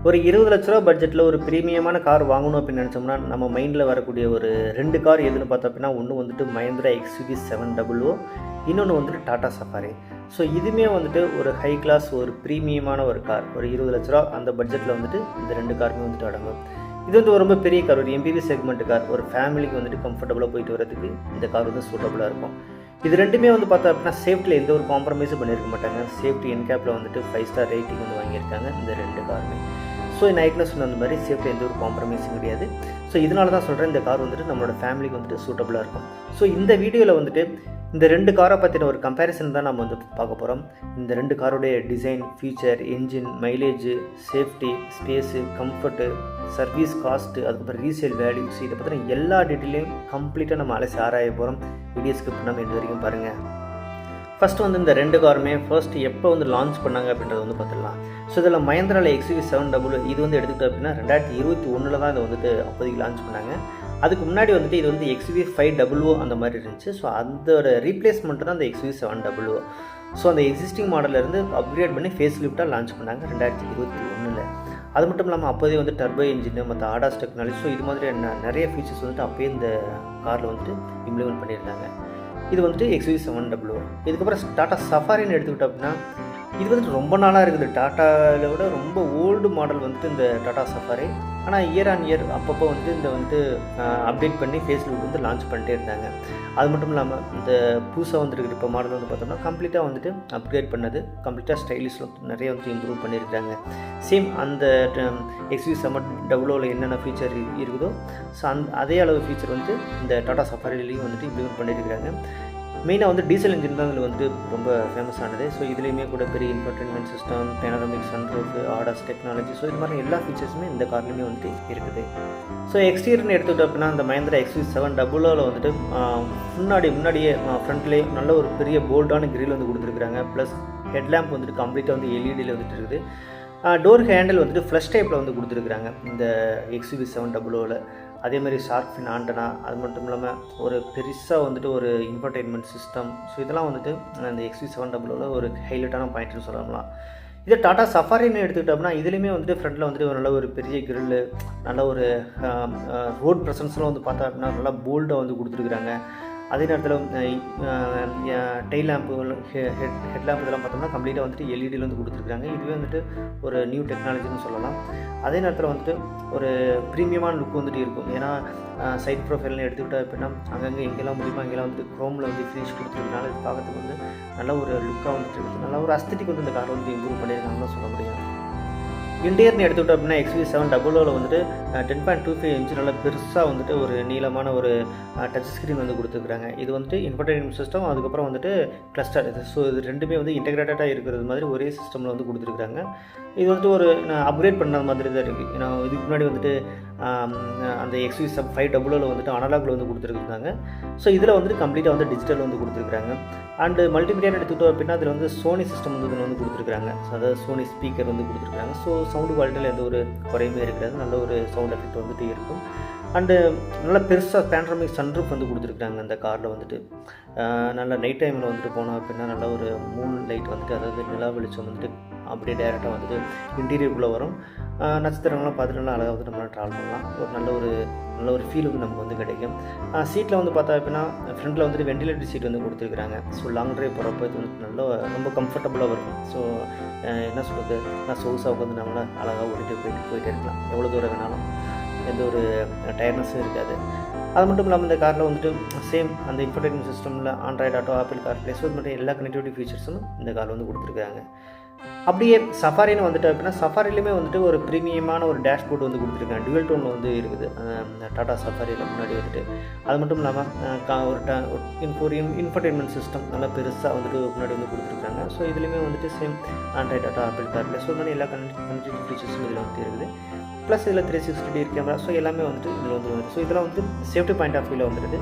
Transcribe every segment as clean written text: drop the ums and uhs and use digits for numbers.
ஒரு 20,00,000 ரூபா பட்ஜெட்டில் ஒரு பிரீமியமான கார் வாங்கணும் அப்படின்னு நினச்சோம்னா நம்ம மைண்டில் வரக்கூடிய ஒரு 2 கார் எதுன்னு பார்த்தோம் அப்படின்னா, ஒன்று வந்துட்டு மஹிந்திரா XUV700, இன்னொன்று வந்துட்டு டாடா சஃபாரி. ஸோ இதுவுமே வந்துட்டு ஒரு ஹை கிளாஸ் ஒரு ப்ரீமியமான ஒரு கார். ஒரு 20,00,000 ரூபா அந்த பட்ஜெட்டில் வந்துட்டு இந்த 2 காருமே வந்துட்டு அடங்கும். இது வந்து ரொம்ப பெரிய கார், ஒரு MPV செக்மெண்ட் கார். ஒரு ஃபேமிலிக்கு வந்துட்டு கம்ஃபர்டபுளாக போயிட்டு வரதுக்கு இந்த கார் வந்து சூட்டபுளாக இருக்கும். இது ரெண்டுமே வந்து பார்த்தோம் அப்படின்னா சேஃப்டியில் எந்த ஒரு காம்ப்ரமைஸும் பண்ணியிருக்க மாட்டாங்க. சேஃப்டி என்கேப்பில் வந்துட்டு 5 ஸ்டார் ரேட்டிங் வந்து வாங்கியிருக்காங்க இந்த 2 காருமே. ஸோ நான் ஏற்கனவே சொன்ன அந்த மாதிரி சேஃப்டி எந்த ஒரு காம்ப்ரமைஸும் கிடையாது. ஸோ இதனால தான் சொல்கிறேன், இந்த கார் வந்துட்டு நம்மளோட ஃபேமிலிக்கு வந்துட்டு சூட்டபுளாக இருக்கும். ஸோ இந்த வீடியோவில் வந்துட்டு இந்த 2 காரை பற்றின ஒரு கம்பேரிசன் தான் நம்ம வந்து பார்க்க போகிறோம். இந்த 2 காரோடைய design, feature, engine, mileage, safety, space, comfort, service cost, அதுக்கப்புறம் ரீசேல் வேல்யூஸ், இதை பற்றின எல்லா டீட்டெயிலையும் கம்ப்ளீட்டாக நம்ம அலசி ஆராய போகிறோம். வீடியோ ஸ்கிப் பண்ணாமல் இது வரைக்கும் பாருங்கள். ஃபஸ்ட்டு வந்து இந்த 2 காருமே ஃபர்ஸ்ட்டு எப்போ வந்து லான்ச் பண்ணாங்க அப்படின்றத வந்து பார்த்துடலாம். ஸோ இதில் மஹிந்திராவில் XUV700 இது வந்து எடுத்துக்கிட்டோம் அப்படின்னா 2021 தான் இதை வந்துட்டு அப்போதைக்கு லான்ச் பண்ணாங்க. அதுக்கு முன்னாடி வந்துட்டு இது வந்து XUV500 அந்த மாதிரி இருந்துச்சு. ஸோ அதோட ரீப்ளேஸ்மெண்ட்டு தான் அந்த XUV700. ஸோ அந்த எக்ஸிஸ்டிங் மாடலேருந்து அப்கிரேட் பண்ணி ஃபேஸ் லிஃப்ட்டாக லான்ச் பண்ணாங்க 2021. அது மட்டும் இல்லாமல் அப்போதே வந்து டர்போ இன்ஜின், மற்ற ஆடாஸ் டெக்னாலஜி, ஸோ இது மாதிரி நிறைய ஃபீச்சர்ஸ் வந்துட்டு அப்போயே இந்த காரில் வந்துட்டு இம்ப்ளிமெண்ட் பண்ணியிருந்தாங்க. இது வந்துட்டு XUV700. இதுக்கப்புறம் டாடா சஃபாரின்னு எடுத்துக்கிட்டோம் அப்படின்னா இது வந்துட்டு ரொம்ப நாளாக இருக்குது. டாட்டாவில் விட ரொம்ப ஓல்டு மாடல் வந்துட்டு இந்த டாடா சஃபாரி. ஆனால் இயர் ஆன் இயர் அப்பப்போ வந்துட்டு இந்த வந்துட்டு அப்டேட் பண்ணி ஃபேஸ் லிஃப்ட் வந்து லான்ச் பண்ணிட்டே இருந்தாங்க. அது மட்டும் இல்லாமல் இந்த புதுசாக வந்துருக்குது இப்போ மாடல் வந்து பார்த்தோம்னா கம்ப்ளீட்டாக வந்துட்டு அப்கிரேட் பண்ணது, கம்ப்ளீட்டாக ஸ்டைலிஷில் நிறைய வந்துட்டு இம்ப்ரூவ் பண்ணியிருக்காங்க. சேம் அந்த XUV700 என்னென்ன ஃபீச்சர் இருக்குதோ ஸோ அதே அளவு ஃபீச்சர் வந்து இந்த டாடா சஃபாரிலையும் வந்துட்டு இம்ப்ளிமெண்ட் பண்ணியிருக்காங்க. மெயினாக வந்து டீசல் இன்ஜின் தான் இதில் வந்துட்டு ரொம்ப ஃபேமஸ் ஆனது. ஸோ இதுலேயுமே கூட பெரிய infotainment system, panoramic sunroof, ADAS technology, so இது மாதிரி எல்லா ஃபீச்சர்ஸுமே இந்த கார்லையுமே வந்துட்டு இருக்குது. ஸோ எக்ஸ்டீரியர்னு எடுத்துக்கிட்டோம் அப்படின்னா இந்த மஹிந்திரா XUV700 வந்துட்டு முன்னாடியே ஃப்ரண்ட்லேயே நல்ல ஒரு பெரிய போல்டான கிரில் வந்து கொடுத்துருக்குறாங்க. ப்ளஸ் ஹெட்லேம்ப் வந்துட்டு கம்ப்ளீட்டாக வந்து எல்இடியில் வந்துட்டு இருக்குது. டோர் ஹேண்டில் வந்துட்டு ஃப்ளஷ் டைப்பில் வந்து கொடுத்துருக்குறாங்க இந்த XUV700. அதேமாதிரி ஷார்க் ஃபின் ஆண்டனா, அது மட்டும் இல்லாமல் ஒரு பெருசாக வந்துட்டு ஒரு இன்ஃபர்டெயின்மெண்ட் சிஸ்டம், ஸோ இதெல்லாம் வந்துட்டு இந்த XUV700 ஒரு ஹைலைட்டான பாயிண்ட்னு சொல்லலாம். இதே டாடா சஃபாரின்னு எடுத்துக்கிட்டோம்னா இதுலேயுமே வந்துட்டு ஃப்ரண்ட்டில் வந்துட்டு ஒரு நல்ல ஒரு பெரிய கிரில்லு, நல்ல ஒரு ரோட் ப்ரெசன்ஸ்லாம் வந்து பார்த்தா அப்படின்னா நல்லா போல்டாக வந்து கொடுத்துருக்குறாங்க. அதே நேரத்தில் டெய்ல் லேம்ப்பு, ஹெட் லேம்ப் இதெல்லாம் பார்த்தோம்னா கம்ப்ளீட்டாக வந்துட்டு எல்இடியில் வந்து கொடுத்துருக்காங்க. இதுவே வந்துட்டு ஒரு நியூ டெக்னாலஜின்னு சொல்லலாம். அதே நேரத்தில் வந்துட்டு ஒரு ப்ரீமியமான லுக் வந்துட்டு இருக்கும். ஏன்னா சைட் ப்ரொஃபைல்னு எடுத்துக்கிட்டோம் அப்படின்னா அங்கங்கே எங்கெல்லாம் முடியுமோ அங்கெல்லாம் வந்துட்டு க்ரோமில் வந்து ஃபினிஷ் கொடுத்துருக்கனால இது பார்க்கறதுக்கு வந்து நல்ல ஒரு லுக்காக வந்துட்டு இருக்குது. நல்ல ஒரு அஸ்தட்டிக் வந்து இந்த காரை வந்து இம்ப்ரூவ் பண்ணியிருக்காங்கன்னு சொல்ல முடியும். இன்டீரியர்னு எடுத்துக்கிட்டோம் அப்படின்னா XUV700 வந்துட்டு 10.25 இன்ச்சு நல்லா பெருசாக வந்துட்டு ஒரு நீளமான ஒரு டச் ஸ்க்ரீன் வந்து கொடுத்துருக்குறாங்க. இது வந்துட்டு இன்ஃபர்டெயின்மெண்ட் சிஸ்டம், அதுக்கப்புறம் வந்துட்டு கிளஸ்டர், ஸோ இது ரெண்டுமே வந்து இன்டெகிரேட்டடாக இருக்கிறது மாதிரி ஒரே சிஸ்டமில் வந்து கொடுத்துருக்குறாங்க. இது வந்துட்டு ஒரு அப்கிரேட் பண்ண மாதிரி தான் இருக்குது. ஏன்னா இதுக்கு முன்னாடி வந்துட்டு அந்த XUV500 வந்துட்டு அனலாகில் வந்து கொடுத்துருக்குறாங்க. ஸோ இதில் வந்துட்டு கம்ப்ளீட்டாக வந்து டிஜிட்டல் வந்து கொடுத்துருக்குறாங்க. அண்டு மல்டிமீடியான்னு எடுத்துக்கிட்டோம் அப்படின்னா அதில் வந்து சோனி சிஸ்டம் வந்து இதில் வந்து கொடுத்துருக்குறாங்க. ஸோ அதாவது சோனி ஸ்பீக்கர் வந்து கொடுத்துருக்குறாங்க. ஸோ சவுண்டு குவாலிட்டியில் எந்த ஒரு குறையுமே இருக்காது, நல்ல ஒரு சவுண்ட் எஃபெக்ட் வந்துட்டு இருக்கும். அண்டு நல்லா பெருசாக பேனராமிக் சன்ரூஃப் வந்து கொடுத்துருக்குறாங்க அந்த காரில் வந்துட்டு. நல்ல நைட் டைமில் வந்துட்டு போனோம் அப்படின்னா நல்ல ஒரு மூன் லைட் வந்துட்டு, அதாவது நிலா வெளிச்சம் வந்துட்டு அப்படியே டேரெக்டாக வந்துட்டு இன்டீரியருக்குள்ளே வரும். நட்சத்திரங்கள்லாம் பார்த்துட்டு நல்லா அழகாக வந்து நம்மளால் ட்ராவல் பண்ணலாம். ஒரு நல்ல ஒரு ஃபீல் வந்து நமக்கு வந்து கிடைக்கும். சீட்டில் வந்து பார்த்தா அப்படின்னா ஃப்ரண்ட்டில் வந்துட்டு வெண்டிலேட்டர் சீட் வந்து கொடுத்துருக்குறாங்க. ஸோ லாங் ட்ரைவ் போகிறப்போ இது வந்து ரொம்ப கம்ஃபர்டபுளாக இருக்கும். ஸோ என்ன சொல்கிறது, நான் சொகுசாக உட்காந்து நம்மளால் அழகாக போயிட்டே இருக்கலாம். எவ்வளோ தூரம் வேணாலும் எந்த ஒரு டயர்னஸும் இருக்காது. அது மட்டும் இல்லாமல் இந்த காரில் வந்துட்டு சேம் அந்த இன்ஃபர்டெயின்மெண்ட் சிஸ்டமில் Android auto, apple CarPlay, so இது மாதிரி எல்லா கனெக்டிவிட்டி ஃபீச்சர்ஸும் இந்த காரில் வந்து கொடுத்துருக்காங்க. அப்படியே சஃபாரின்னு வந்துட்டு அப்படின்னா சஃபாரிலையுமே வந்துட்டு ஒரு ப்ரீமியமான ஒரு டேஷ்போர்ட் வந்து கொடுத்துருக்காங்க. டுவல் டோனில் வந்து இருக்குது டாடா சஃபாரியில் முன்னாடி வந்துட்டு. அது மட்டும் இல்லாமல் ஒரு இன்ஃபர்டெயின்மெண்ட் சிஸ்டம் நல்லா பெருசாக வந்துட்டு முன்னாடி வந்து கொடுத்துருக்காங்க. ஸோ இதுலேயுமே வந்துட்டு same Android auto, apple CarPlay, so மாதிரி எல்லா கனெக்டிவிட்டி ஃபீச்சர்ஸும் இதில் வந்து இருக்குது. ப்ளஸ் இதில் 360 கேமரா, ஸோ எல்லாமே வந்துட்டு இதில் வந்து ஸோ இதெல்லாம் வந்து சேஃப்டி பாயிண்ட் ஆஃப் வியூவில் வந்துடுது.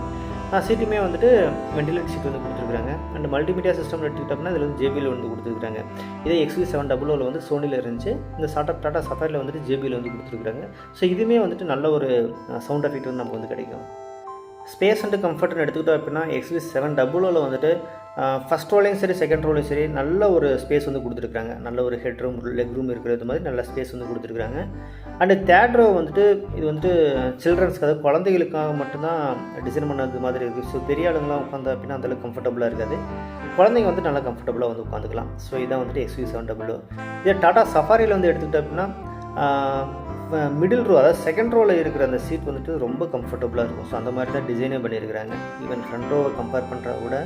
சீட்டுமே வந்துட்டு வெண்டிலேட்டர் சீட் வந்து கொடுத்துருக்காங்க. அண்ட் மல்டிமீடியா சிஸ்டம் எடுத்துக்கிட்டோம்னா இதில் வந்து JBL வந்து கொடுத்துருக்காங்க. இதே XUV700 வந்து சோனியில் இருந்துச்சு. இந்த டாடா சஃபாரியில் வந்துட்டு JBL வந்து கொடுத்துருக்காங்க. ஸோ இதுவுமே வந்துட்டு நல்ல ஒரு சவுண்ட் எஃபெக்ட் வந்து நமக்கு வந்து கிடைக்கும். ஸ்பேஸ் அண்ட் கம்ஃபர்ட்னு எடுத்துக்கிட்டோம் அப்படின்னா XUV700 வந்துட்டு ஃபஸ்ட் ரோலையும் சரி செகண்ட் ரோலையும் சரி நல்ல ஒரு ஸ்பேஸ் வந்து கொடுத்துருக்காங்க. நல்ல ஒரு ஹெட் ரூம் லெக் ரூம் இருக்கிறது மாதிரி நல்ல ஸ்பேஸ் வந்து கொடுத்துருக்காங்க. அண்டு தேர்ட் ரோ வந்துட்டு இது வந்துட்டு சில்ட்ரன்ஸ்க்கு, அதாவது குழந்தைகளுக்காக மட்டும்தான் டிசைன் பண்ணது மாதிரி இருக்குது. ஸோ பெரிய ஆளுங்களாம் உட்காந்து அப்படின்னா அந்தளவுக்கு கம்ஃபர்டபுளாக இருக்காது. குழந்தைங்க வந்து நல்லா கம்ஃபர்டபுளாக வந்து உட்காந்துக்கலாம். ஸோ இதான் வந்துட்டு XUV700. இதே டாடா சஃபாரியில் வந்து எடுத்துக்கிட்டோம் அப்படின்னா மிடில் ரோ, அதாவது செகண்ட் ரோவில் இருக்கிற அந்த சீட் வந்துட்டு ரொம்ப கம்ஃபர்டபுளாக இருக்கும். ஸோ அந்த மாதிரி தான் டிசைனே பண்ணியிருக்கிறாங்க. ஈவன் ஃப்ரண்ட் ரோவை கம்பேர் பண்ணுறத விட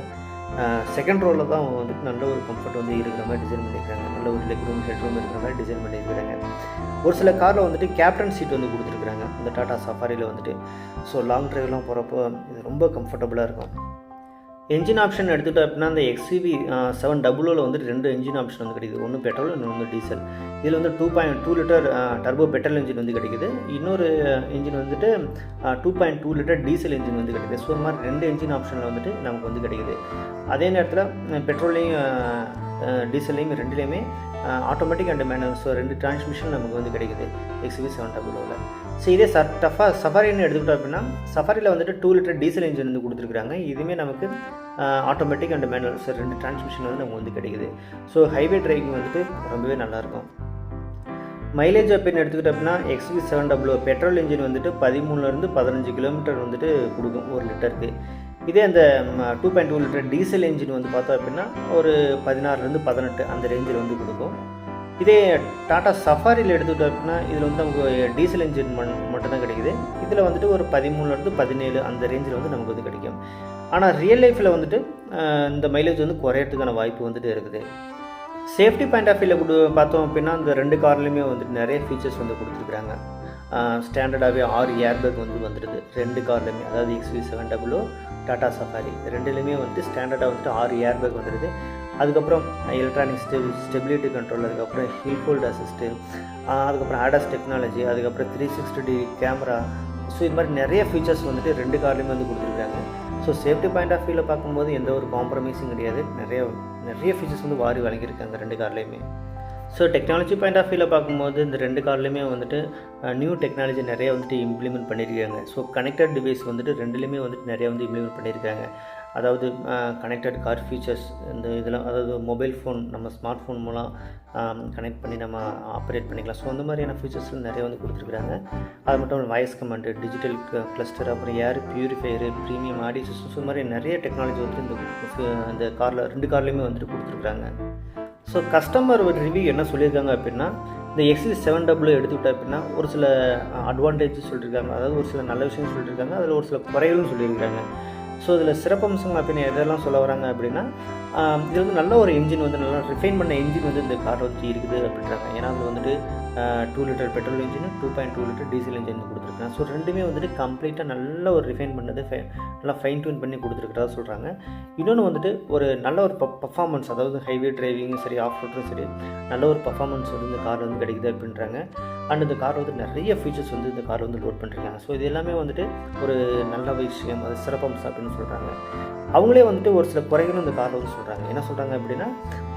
செகண்ட் ரோவில் தான் வந்துட்டு நல்ல ஒரு கம்ஃபர்ட் வந்து இருக்கிற மாதிரி டிசைன் பண்ணியிருக்காங்க. நல்ல ஒரு லெக் ரூம் ஹெட் ரூம் இருக்கிற மாதிரி டிசைன் பண்ணியிருக்கிறாங்க. ஒரு சில காரில் வந்துட்டு கேப்டன் சீட் வந்து கொடுத்துருக்குறாங்க இந்த டாடா சஃபாரியில் வந்துட்டு. ஸோ லாங் ட்ரைவ்லாம் போகிறப்போ இது ரொம்ப கம்ஃபர்டபுளாக இருக்கும். என்ஜின் ஆப்ஷன் எடுத்துகிட்டோம் அப்படின்னா அந்த XUV700 வந்துட்டு 2 என்ஜின் ஆப்ஷன் வந்து கிடைக்குது. ஒன்று பெட்ரோல், இன்னொன்று வந்து டீசல். இதில் வந்து 2.2 லிட்டர் டர்போ பெட்ரோல் இன்ஜின் வந்து கிடைக்குது. இன்னொரு இன்ஜின் வந்துட்டு 2.2 லிட்டர் டீசல் இன்ஜின் வந்து கிடைக்குது. ஸோ இந்த மாதிரி 2 என்ஜின் ஆப்ஷனில் வந்துட்டு நமக்கு வந்து கிடைக்குது. அதே நேரத்தில் பெட்ரோல்லையும் டீசல்லையும் ரெண்டுலேயுமே automatic and manual, so 2 transmission நமக்கு வந்து கிடைக்குது XUV700. ஸோ இதே சஃபாரின்னு எடுத்துக்கிட்டோம் அப்படின்னா சஃபாரியில் வந்துட்டு 2 லிட்டர் டீசல் இன்ஜின் வந்து கொடுத்துருக்குறாங்க. இதுவுமே நமக்கு automatic and manual, so 2 transmission வந்து நமக்கு வந்து கிடைக்குது. ஸோ ஹைவே டிரைவிங் வந்துட்டு ரொம்பவே நல்லாயிருக்கும். மைலேஜ் அப்படின்னு எடுத்துக்கிட்டோம் அப்படின்னா XUV700 பெட்ரோல் இன்ஜின் வந்துட்டு 13 to 15 கிலோமீட்டர் வந்துட்டு கொடுக்கும் 1 லிட்டருக்கு. இதே அந்த 2.2 லிட்டர் டீசல் இன்ஜின் வந்து பார்த்தோம் அப்படின்னா ஒரு 16 to 18 அந்த ரேஞ்சில் வந்து கொடுக்கும். இதே டாடா சஃபாரியில் எடுத்துக்கிட்டோம் அப்படின்னா இதில் வந்து நமக்கு டீசல் இன்ஜின் மட்டும் தான் கிடைக்குது. இதில் வந்துட்டு ஒரு 13 to 17 அந்த ரேஞ்சில் வந்து நமக்கு வந்து கிடைக்கும். ஆனால் ரியல் லைஃப்பில் வந்துட்டு இந்த மைலேஜ் வந்து குறையிறதுக்கான வாய்ப்பு வந்துட்டு இருக்குது. சேஃப்டி பாயிண்ட் ஆஃப் வியூவில் பார்த்தோம் அப்படின்னா இந்த 2 கார்லையுமே வந்துட்டு நிறைய ஃபீச்சர்ஸ் வந்து கொடுத்துருக்குறாங்க. ஸ்டாண்டர்டாகவே 6 ஏர்பேக் வந்து வந்துடுது 2 கார்லையுமே, அதாவது XUV700 டாடா சஃபாரி ரெண்டுலேயுமே வந்துட்டு ஸ்டாண்டர்டாக வந்துட்டு 6 ஏர்பேக் வந்துடுது. அதுக்கப்புறம் எலக்ட்ரானிக் ஸ்டெபிலிட்டி கண்ட்ரோல், அதுக்கப்புறம் ஹில் ஹோல்ட் அசிஸ்ட்டு, அதுக்கப்புறம் ADAS டெக்னாலஜி, அதுக்கப்புறம் 360 கேமரா. ஸோ இது மாதிரி நிறைய ஃபீச்சர்ஸ் வந்துட்டு 2 கார்லையுமே வந்து கொடுத்துருக்காங்க. ஸோ சேஃப்டி பாயிண்ட் ஆஃப் வியூவில் பார்க்கும்போது எந்த ஒரு காம்ப்ரமைஸும் கிடையாது. நிறைய ஃபீச்சர்ஸ் வந்து வாரி வழங்கியிருக்காங்க 2 கார்லையுமே. ஸோ டெக்னாலஜி பாயிண்ட் ஆஃப் வியூவில் பார்க்கும்போது இந்த 2 கார்லையுமே வந்துட்டு நியூ டெக்னாலஜி நிறைய வந்துட்டு இம்ப்ளிமெண்ட் பண்ணியிருக்காங்க. ஸோ கனெக்டட் டிவைஸ் வந்துட்டு 2லேயுமே வந்துட்டு நிறைய வந்து இம்ப்ளிமெண்ட் பண்ணியிருக்காங்க. அதாவது கனெக்டட் கார் ஃபீச்சர்ஸ் இந்த இதெல்லாம், அதாவது மொபைல் ஃபோன் நம்ம ஸ்மார்ட் ஃபோன் மூலம் கனெக்ட் பண்ணி நம்ம ஆப்ரேட் பண்ணிக்கலாம். ஸோ அந்த மாதிரியான ஃபீச்சர்ஸ்லாம் நிறைய வந்து கொடுத்துருக்குறாங்க. அது மட்டும் வாய்ஸ் கமாண்டு, டிஜிட்டல் கிளஸ்டர், அப்புறம் ஏர் பியூரிஃபையரு, ப்ரீமியம் ஆடியோ சிஸ்டம், இந்த மாதிரி நிறைய டெக்னாலஜி வந்துட்டு இந்த காரில் 2 கார்லையுமே வந்துட்டு கொடுத்துருக்குறாங்க. ஸோ கஸ்டமர் ரிவ்யூ என்ன சொல்லியிருக்காங்க அப்படின்னா இந்த XUV700 எடுத்துக்கிட்டோம் அப்படின்னா ஒரு சில அட்வான்டேஜ் சொல்லியிருக்காங்க, அதாவது ஒரு சில நல்ல விஷயம் சொல்லியிருக்காங்க, அதில் ஒரு சில குறைகளும் சொல்லியிருக்காங்க. ஸோ இதில் சிறப்பம்சம் அப்படின்னு எதெல்லாம் சொல்ல வராங்க அப்படின்னா இது வந்து நல்ல ஒரு இன்ஜின் வந்து நல்லா ரிஃபைன் பண்ண இன்ஜின் வந்து இந்த கார் வந்து இருக்குது அப்படின்றாங்க. ஏன்னா அதில் வந்துட்டு 2 litre petrol engine, 2.2 litre diesel engine கொடுத்துருக்காங்க. ஸோ ரெண்டுமே வந்துட்டு கம்ப்ளீட்டாக நல்ல ஒரு ரிஃபைன் பண்ணது நல்லா ஃபைன் டியூன் பண்ணி கொடுத்துருக்கிறதா சொல்கிறாங்க. இன்னொன்று வந்துட்டு ஒரு நல்ல ஒரு பர்ஃபார்மன்ஸ், அதாவது ஹைவே டிரைவிங்கும் சரி ஆஃப் ரோட்டும் சரி நல்ல ஒரு பர்ஃபார்மன்ஸ் வந்து இந்த கார் வந்து கிடைக்குது அப்படின்றாங்க. அண்ட் இந்த கார் வந்து நிறைய ஃபீச்சர்ஸ் வந்து இந்த கார் வந்து லோட் பண்ணிருக்காங்க. ஸோ இது எல்லாமே வந்துட்டு ஒரு நல்ல விஷயம், அது சிறப்பம்சம் அப்படின்னு சொல்கிறாங்க. அவங்களே வந்துட்டு ஒரு சில குறைகளும் இந்த காரில் வந்து சொல்கிறாங்க. என்ன சொல்கிறாங்க அப்படின்னா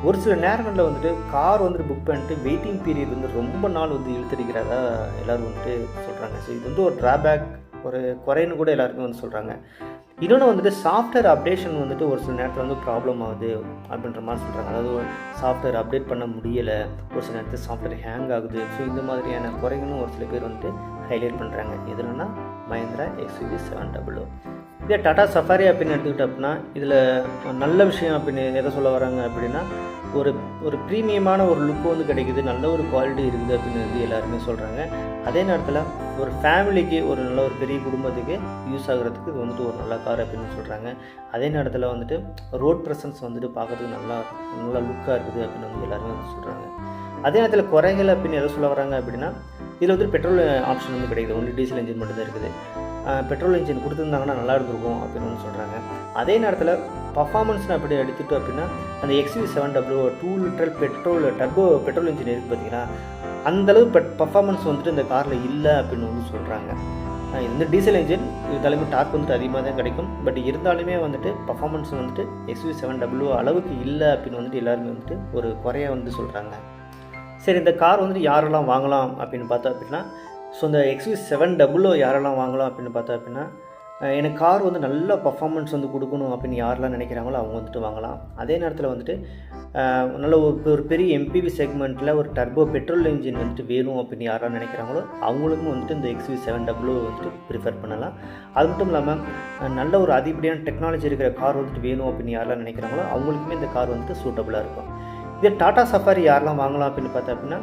ஒரு சில நேரங்களில் வந்துட்டு கார் வந்துட்டு புக் பண்ணிட்டு வெயிட்டிங் பீரியட் வந்து ரொம்ப நாள் வந்து இழுத்தடிக்கிறதா எல்லோரும் வந்துட்டு சொல்கிறாங்க. ஸோ இது வந்து ஒரு ட்ராபேக், ஒரு குறைன்னு கூட எல்லாருக்குமே வந்து சொல்கிறாங்க. இன்னொன்று வந்துட்டு சாஃப்ட்வேர் அப்டேஷன் வந்துட்டு ஒரு சில நேரத்தில் வந்து ப்ராப்ளம் ஆகுது அப்படின்ற மாதிரி சொல்கிறாங்க. அதாவது சாஃப்ட்வேர் அப்டேட் பண்ண முடியலை, ஒரு சில நேரத்தில் சாஃப்ட்வேர் ஹேங் ஆகுது. ஸோ இந்த மாதிரியான குறைகளும் ஒரு சில பேர் வந்துட்டு ஹைலைட் பண்ணுறாங்க. எதுலன்னா மஹிந்திரா XUV700. இதே டாடா சஃபாரி அப்படின்னு எடுத்துக்கிட்டோம் அப்படின்னா இதில் நல்ல விஷயம் அப்படின்னு எதை சொல்ல வராங்க அப்படின்னா ஒரு ப்ரீமியமான ஒரு லுக்கு வந்து கிடைக்குது, நல்ல ஒரு குவாலிட்டி இருக்குது அப்படின்னு வந்து எல்லாருமே சொல்கிறாங்க. அதே நேரத்தில் ஒரு ஃபேமிலிக்கு ஒரு நல்ல ஒரு பெரிய குடும்பத்துக்கு யூஸ் ஆகிறதுக்கு இது வந்துட்டு ஒரு நல்ல கார் அப்படின்னு சொல்கிறாங்க. அதே நேரத்தில் வந்துட்டு ரோட் ப்ரெசன்ஸ் வந்துட்டு பார்க்குறதுக்கு நல்லா லுக்காக இருக்குது அப்படின்னு வந்து எல்லாருமே வந்து சொல்கிறாங்க. அதே நேரத்தில் குறைகள் அப்படின்னு எதை சொல்ல வராங்க அப்படின்னா இதில் வந்து பெட்ரோல் ஆப்ஷன் வந்து கிடைக்குது, ஒன்லி டீசல் இன்ஜின் மட்டும் தான் இருக்குது. பெட்ரோல் இன்ஜின் கொடுத்துருந்தாங்கன்னா நல்லா இருந்திருக்கும் அப்படின்னு வந்து சொல்கிறாங்க. அதே நேரத்தில் பர்ஃபார்மன்ஸ்னு அப்படி எடுத்துகிட்டோம் அப்படின்னா அந்த XUV700 2 litre turbo petrol engine இருக்குது பார்த்தீங்கன்னா அந்தளவு பர்ஃபார்மன்ஸ் வந்துட்டு இந்த காரில் இல்லை அப்படின்னு வந்து சொல்கிறாங்க. இது வந்து டீசல் இன்ஜின், இது தலைமை டார்க் வந்துட்டு அதிகமாக தான் கிடைக்கும். பட் இருந்தாலுமே வந்துட்டு பர்ஃபார்மன்ஸ் வந்துட்டு XUV700 அளவுக்கு இல்லை அப்படின்னு வந்துட்டு எல்லாருமே வந்துட்டு ஒரு குறைய வந்து சொல்கிறாங்க. சரி, இந்த கார் வந்துட்டு யாரெல்லாம் வாங்கலாம் அப்படின்னு பார்த்தோம் அப்படின்னா ஸோ இந்த XUV700 யாரெல்லாம் வாங்கலாம் அப்படின்னு பார்த்தோம் அப்படின்னா எனக்கு கார் வந்து நல்ல பர்ஃபார்மன்ஸ் வந்து கொடுக்கணும் அப்படின்னு யாரெல்லாம் நினைக்கிறாங்களோ அவங்க வந்துட்டு வாங்கலாம். அதே நேரத்தில் வந்துட்டு நல்ல ஒரு பெரிய எம்பிவி செக்மெண்ட்டில் ஒரு டர்போ பெட்ரோல் என்ஜின் வந்துட்டு வேணும் அப்படின்னு யாரெல்லாம் நினைக்கிறாங்களோ அவங்களுக்கும் வந்துட்டு இந்த XUV700 வந்துட்டு ப்ரிஃபர் பண்ணலாம். அது மட்டும் இல்லாமல் நல்ல ஒரு அதிகப்படியான டெக்னாலஜி இருக்கிற கார் வந்துட்டு வேணும் அப்படின்னு யாரெல்லாம் நினைக்கிறாங்களோ அவங்களுக்குமே இந்த கார் வந்துட்டு சூட்டபுளாக இருக்கும். இதே டாடா சஃபாரி யாரெல்லாம் வாங்கலாம் அப்படின்னு பார்த்தா அப்படின்னா,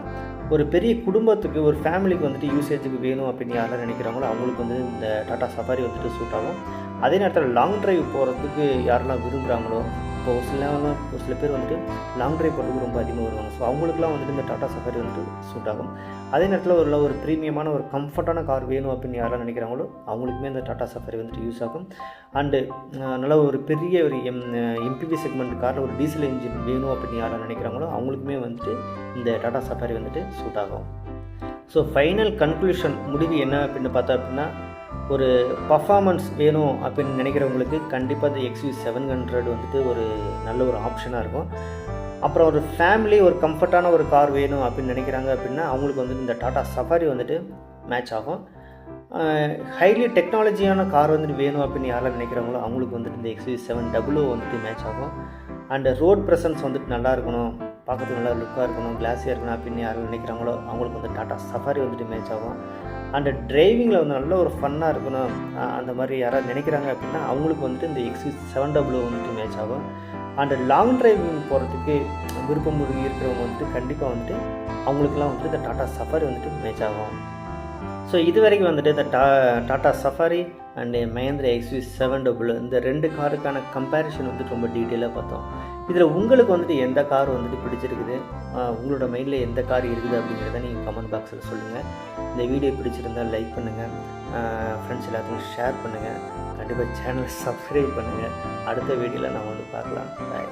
ஒரு பெரிய குடும்பத்துக்கு ஒரு ஃபேமிலிக்கு வந்துட்டு யூசேஜுக்கு வேணும் அப்படின்னு யாரெல்லாம் நினைக்கிறாங்களோ அவங்களுக்கு வந்து இந்த டாடா சஃபாரி வந்துட்டு சூட் ஆகும். அதே நேரத்தில் லாங் ட்ரைவ் போகிறதுக்கு யாரெல்லாம் விரும்புகிறாங்களோ, இப்போ ஒரு சில பேர் வந்துட்டு லாங் ட்ரைவ் போகிறதுக்கு ரொம்ப அதிகமாக வருவாங்க. ஸோ அவங்களுக்குலாம் வந்துட்டு இந்த டாடா சஃபாரி வந்துட்டு சூட் ஆகும். அதே நேரத்தில் ஒரு ப்ரீமியமான ஒரு கம்ஃபர்ட்டான கார் வேணும் அப்படின்னு யாரெல்லாம் நினைக்கிறாங்களோ அவங்களுக்குமே இந்த டாடா சஃபாரி வந்துட்டு யூஸ் ஆகும். அண்டு நல்ல ஒரு பெரிய ஒரு எம்பிவி செக்மெண்ட் காரில் ஒரு டீசல் இன்ஜின் வேணும் அப்படின்னு யாரெல்லாம் நினைக்கிறாங்களோ அவங்களுக்குமே வந்துட்டு இந்த டாடா சஃபாரி வந்துட்டு சூட் ஆகும். ஸோ ஃபைனல் கன்க்ளூஷன் முடிவு என்ன அப்படின்னு பார்த்தா அப்படின்னா, ஒரு பர்ஃபார்மன்ஸ் வேணும் அப்படின்னு நினைக்கிறவங்களுக்கு கண்டிப்பாக இந்த XUV700 வந்துட்டு ஒரு நல்ல ஒரு ஆப்ஷனாக இருக்கும். அப்புறம் ஒரு ஃபேமிலி ஒரு கம்ஃபர்ட்டான ஒரு கார் வேணும் அப்படின்னு நினைக்கிறாங்க அப்படின்னா அவங்களுக்கு வந்துட்டு இந்த டாடா சஃபாரி வந்துட்டு மேட்ச் ஆகும். ஹைலி டெக்னாலஜியான கார் வந்துட்டு வேணும் அப்படின்னு யாரெல்லாம் நினைக்கிறாங்களோ அவங்களுக்கு வந்துட்டு இந்த XUV700 வந்துட்டு மேட்ச் ஆகும். அண்டு ரோட் ப்ரெசன்ஸ் வந்துட்டு நல்லா இருக்கணும், பார்க்கறதுக்கு நல்லா லுக்காக இருக்கணும், கிளாஸியாக இருக்கணும் அப்படின்னு யாரும் நினைக்கிறாங்களோ அவங்களுக்கு வந்து டாடா சஃபாரி வந்துட்டு மேட்ச் ஆகும். அண்டு டிரைவிங்கில் வந்து நல்ல ஒரு ஃபன்னாக இருக்கணும் அந்த மாதிரி யாராவது நினைக்கிறாங்க அப்படின்னா அவங்களுக்கு வந்துட்டு இந்த XUV700 வந்துட்டு மேட்ச் ஆகும். அண்டு லாங் டிரைவிங் போகிறதுக்கு விருப்பம் இருக்கிறவங்க வந்துட்டு கண்டிப்பாக வந்துட்டு அவங்களுக்குலாம் வந்துட்டு இந்த டாடா சஃபாரி வந்துட்டு மேட்ச் ஆகும். ஸோ இது வரைக்கும் வந்துட்டு இந்த Tata safari and Mahindra XUV700 இந்த 2 காருக்கான கம்பேரிஷன் வந்துட்டு ரொம்ப டீட்டெயிலாக பார்த்தோம். இதில் உங்களுக்கு வந்துட்டு எந்த கார் வந்துட்டு பிடிச்சிருக்குது, உங்களோட மைண்டில் எந்த கார் இருக்குது அப்படிங்கிறத நீங்கள் கமெண்ட் பாக்ஸில் சொல்லுங்கள். இந்த வீடியோ பிடிச்சிருந்தால் லைக் பண்ணுங்கள், ஃப்ரெண்ட்ஸ் எல்லாத்துக்கும் ஷேர் பண்ணுங்கள், கண்டிப்பாக சேனலை சப்ஸ்கிரைப் பண்ணுங்கள். அடுத்த வீடியோவில் நான் வந்து பார்க்கலாம். பாய்.